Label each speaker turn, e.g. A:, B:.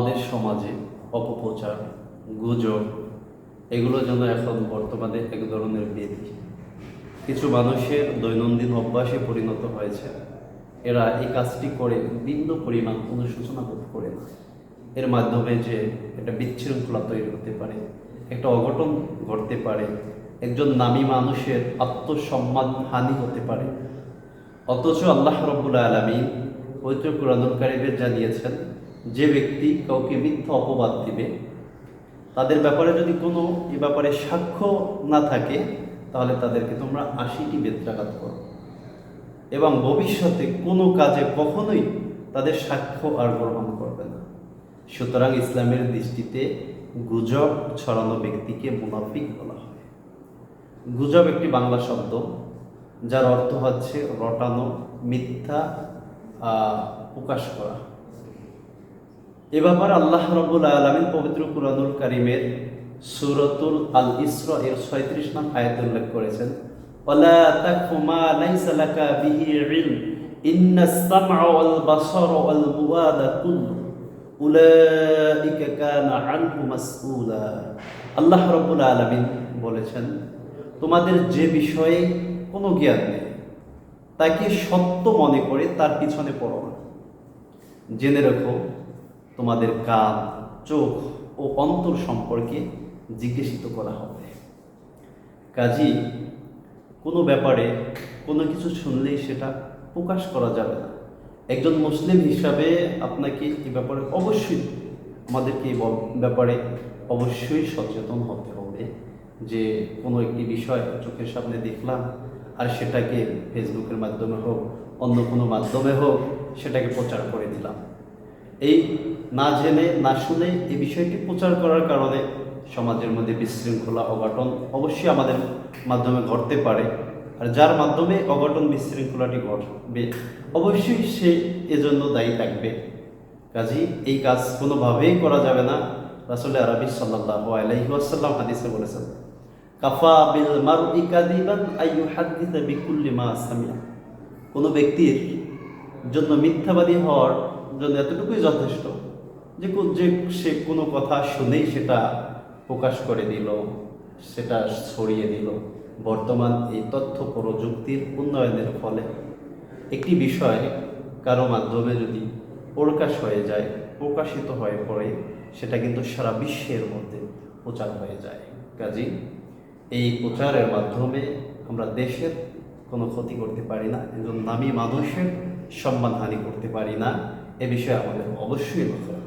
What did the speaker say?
A: আমাদের সমাজে অপপ্রচার, গুজব এগুলো যেন এখন বর্তমানে এক ধরনের ব্যাধি। কিছু মানুষের দৈনন্দিন অভ্যাসে পরিণত হয়েছে। এরা এই কাজটি করে বিন্দু পরিমাণ অনুশোচনা বোধ করে না। এর মাধ্যমে যে একটা বিশৃঙ্খলা তৈরি হতে পারে, একটা অঘটন ঘটতে পারে, একজন নামী মানুষের আত্মসম্মান হানি হতে পারে। অথচ আল্লাহ রাব্বুল আলামিন পবিত্র কুরআনুল কারীমে জানিয়েছেন, যে ব্যক্তি কাউকে মিথ্যা অপবাদ দিবে, তাদের ব্যাপারে যদি কোনো এ ব্যাপারে সাক্ষ্য না থাকে, তাহলে তাদেরকে তোমরা ৮০টি বেত্রাঘাত করো এবং ভবিষ্যতে কোনো কাজে কখনোই তাদের সাক্ষ্য আর গ্রহণ করবে না। সুতরাং ইসলামের দৃষ্টিতে গুজব ছড়ানো ব্যক্তিকে মুনাফিক বলা হয়। গুজব একটি বাংলা শব্দ, যার অর্থ হচ্ছে রটানো, মিথ্যা প্রকাশ করা। এ ব্যাপারে আল্লাহ রাব্বুল আলামিন পবিত্র কুরআনুল কারীমের সূরাতুল আল ইসরা এর ৩৬ নং আয়াতে উল্লেখ করেছেন, ওয়ালা তাকফু মা লাইসা লাকা বিহি ইলম ইন্নাস সামআ ওয়াল বাসারা ওয়াল ফুআদা কুল্লু উলাইকা কানা আনহু মাসউলা। আল্লাহ রাব্বুল আলামিন বলেছেন, তোমাদের যে বিষয়ে কোনো জ্ঞান নেই তাকে সত্য মনে করে তার পিছনে পড়ো না। জেনে রেখো, তোমাদের কান, চোখ ও অন্তর সম্পর্কে জিজ্ঞাসিত করা হবে। কাজী কোনো ব্যাপারে কোনো কিছু শুনলেই সেটা প্রকাশ করা যাবে না। একজন মুসলিম হিসাবে আপনাকে এই ব্যাপারে অবশ্যই, আমাদেরকে এই ব্যাপারে অবশ্যই সচেতন হতে হবে যে কোনো একটি বিষয় চোখের সামনে দেখলাম আর সেটাকে ফেসবুকের মাধ্যমে হোক, অন্য কোনো মাধ্যমে হোক, সেটাকে প্রচার করে দিলাম। এই না জেনে না শুনে এই বিষয়টি প্রচার করার কারণে সমাজের মধ্যে বিশৃঙ্খলা, অঘটন অবশ্যই আমাদের মাধ্যমে ঘটতে পারে। আর যার মাধ্যমে অঘটন বিশৃঙ্খলাটি ঘটবে, অবশ্যই সে এজন্য দায়ী থাকবে। কাজেই এই কাজ কোনোভাবেই করা যাবে না। রাসূল আরবি সাল্লাল্লাহু আলাইহি ওয়াসাল্লাম হাদিসে বলেছেন, কাফা বিল মারই কাযিবান আইয়ুহাদ্দিসা বিকুল্লি মা সামিআ। কোনো ব্যক্তির জন্য মিথ্যাবাদী হওয়ার জন্য এতটুকুই যথেষ্ট যে সে কোনো কথা শুনেই সেটা প্রকাশ করে দিল, সেটা ছড়িয়ে দিল। বর্তমান এই তথ্য প্রযুক্তির উন্নয়নের ফলে একটি বিষয় কারো মাধ্যমে যদি প্রকাশ হয়ে যায়, প্রকাশিত হয়ে পড়ে, সেটা কিন্তু সারা বিশ্বের মধ্যে প্রচার হয়ে যায়। কাজেই এই প্রচারের মাধ্যমে আমরা দেশের কোনো ক্ষতি করতে পারি না, একজন নামী মানুষের সম্মানহানি করতে পারি না। এ বিষয়ে আমাদের অবশ্যই লক্ষ্য